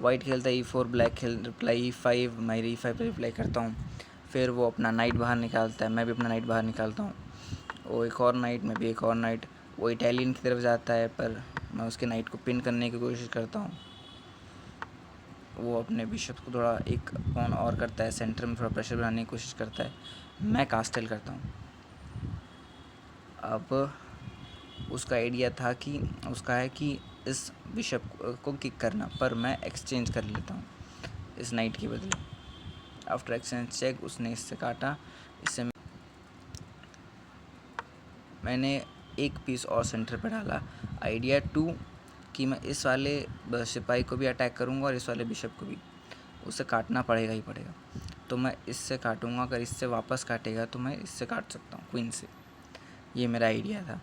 White खेलता है E4, black खेल रिप्लाई E5, मैं E5 पर रिप्लाई करता हूँ। फिर वो अपना नाइट बाहर निकालता है, मैं भी अपना नाइट बाहर निकालता हूँ। वो एक और नाइट, मैं भी एक और नाइट। वो इटालियन की तरफ जाता है पर मैं उसके नाइट को पिन करने की कोशिश करता हूँ। वो अपने बिशप को थोड़ा एक पॉन और करता है, सेंटर में थोड़ा प्रेशर बनाने की कोशिश करता है। मैं कास्टल करता हूँ। अब उसका आइडिया था कि उसका है कि इस बिशप को किक करना, पर मैं एक्सचेंज कर लेता हूँ इस नाइट के बदले। आफ्टर एक्सचेंज चेक उसने इससे काटा। इससे मैंने एक पीस और सेंटर पर डाला। आइडिया 2 कि मैं इस वाले सिपाही को भी अटैक करूँगा और इस वाले बिशप को भी। उसे काटना पड़ेगा ही पड़ेगा, तो मैं इससे काटूँगा। अगर इससे वापस काटेगा तो मैं इससे काट सकता हूँ, क्वीन से। ये मेरा आइडिया था।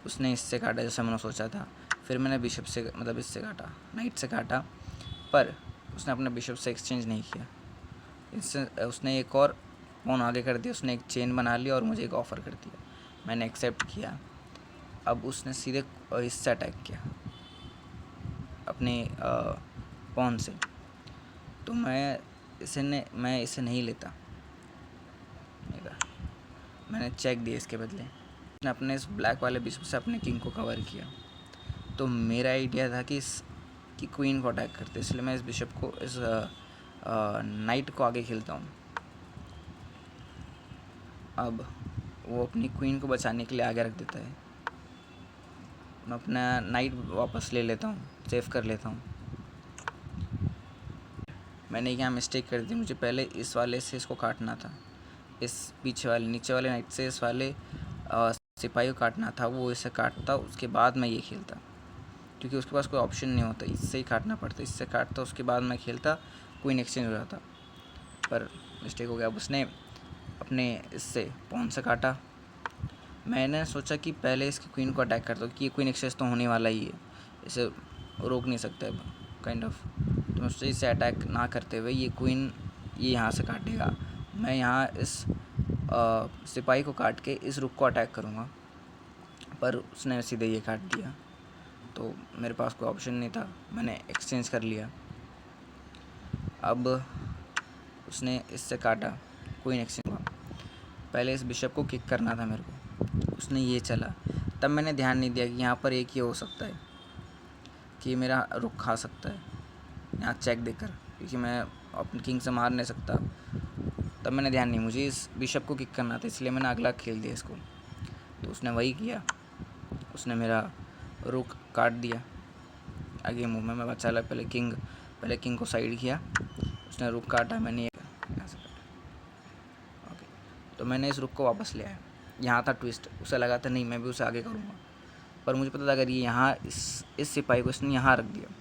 उसने इससे काटा जैसे मैंने सोचा था। फिर मैंने बिशप से मतलब इससे काटा, नाइट से काटा, पर उसने अपने बिशप से एक्सचेंज नहीं किया। इससे उसने एक और पॉन आगे कर दिया, उसने एक चेन बना लिया और मुझे एक ऑफ़र कर दिया। मैंने एक्सेप्ट किया। अब उसने सीधे इससे अटैक किया अपने पॉन से, तो मैं इसे नहीं लेता। मैंने चेक दिया इसके बदले। उसने अपने इस ब्लैक वाले बिशप से अपने किंग को कवर किया। तो मेरा आइडिया था कि कि क्वीन को अटैक करते, इसलिए मैं इस बिशप को इस नाइट को आगे खेलता हूँ। अब वो अपनी क्वीन को बचाने के लिए आगे रख देता है। मैं अपना नाइट वापस ले लेता हूँ, सेव कर लेता हूँ। मैंने यहाँ मिस्टेक कर दी, मुझे पहले इस वाले से इसको काटना था, इस पीछे वाले नीचे वाले नाइट से इस वाले सिपाही को काटना था। वो इसे काटता, उसके बाद मैं ये खेलता, क्योंकि उसके पास कोई ऑप्शन नहीं होता, इससे ही काटना पड़ता। इससे काटता, उसके बाद मैं खेलता, क्वीन एक्सचेंज हो जाता, पर मिस्टेक हो गया। अब उसने अपने इससे पॉन से काटा। मैंने सोचा कि पहले इसकी क्वीन को अटैक करता हूँ कि ये क्वीन एक्सचेंज तो होने वाला ही है, इसे रोक नहीं सकते काइंड ऑफ। तो मैं सोचा इसे अटैक ना करते हुए ये क्वीन ये यहाँ से काटेगा, मैं यहाँ इस सिपाही को काट के इस रुक को अटैक करूँगा, पर उसने सीधे ये काट दिया। तो मेरे पास कोई ऑप्शन नहीं था, मैंने एक्सचेंज कर लिया। अब उसने इससे काटा, क्वीन एक्सचेंज हुआ। पहले इस बिशप को किक करना था मेरे को, उसने ये चला। तब मैंने ध्यान नहीं दिया कि यहाँ पर एक ये हो सकता है कि मेरा रुक खा सकता है यहाँ चेक देकर, क्योंकि मैं अपने किंग से मार नहीं सकता। तब मैंने ध्यान नहीं, मुझे इस बिशप को किक करना था, इसलिए मैंने अगला खेल दिया इसको। तो उसने वही किया, उसने मेरा रुक काट दिया। आगे मूव में मैं बचा ला, पहले किंग को साइड किया, उसने रुक काटा, मैंने ऐसे काटा। ओके, तो मैंने इस रुक को वापस ले आया। यहाँ था ट्विस्ट, उसे लगा था नहीं मैं भी उसे आगे करूँगा, पर मुझे पता था अगर ये यहाँ इस सिपाही को इसने यहाँ रख दिया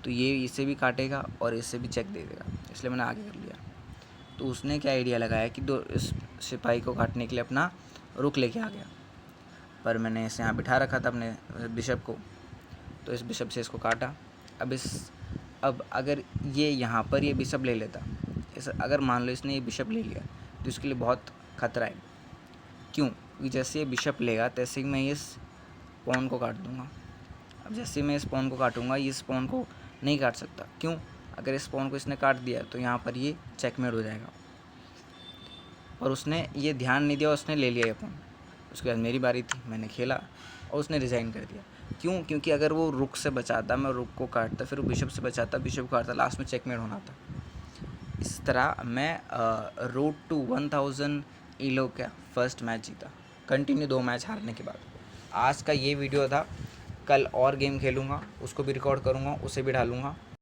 तो ये इसे भी काटेगा और इससे भी चेक दे देगा, इसलिए मैंने आगे कर लिया। तो उसने क्या आइडिया लगाया कि इस सिपाही को काटने के लिए अपना रुक लेके आ गया, पर मैंने इसे यहाँ बिठा रखा था अपने बिशप को, तो इस बिशप से इसको काटा। अब अगर ये यहाँ पर ये बिशप ले लेता, अगर मान लो इसने ये बिशप ले लिया तो इसके लिए बहुत खतरा है। क्यों? क्योंकि जैसे ये बिशप लेगा तैसे ही मैं इस पॉन को काट दूँगा। अब जैसे मैं इस पॉन को काटूँगा, ये इस पॉन को नहीं काट सकता। क्यों? अगर इस पॉन को इसने काट दिया तो यहाँ पर ये चेकमेट हो जाएगा, और उसने ये ध्यान नहीं दिया, उसने ले लिया ये पॉन। उसके बाद मेरी बारी थी, मैंने खेला और उसने रिज़ाइन कर दिया। क्यों? क्योंकि अगर वो रुक से बचाता, मैं रुक को काटता, फिर वो बिशप से बचाता, बिशप को काटता, लास्ट में चेकमेट होना था। इस तरह मैं रोड टू 1000 ईलो का फर्स्ट मैच जीता, कंटिन्यू 2 मैच हारने के बाद। आज का ये वीडियो था, कल और गेम खेलूँगा, उसको भी रिकॉर्ड करूँगा, उसे भी डालूँगा।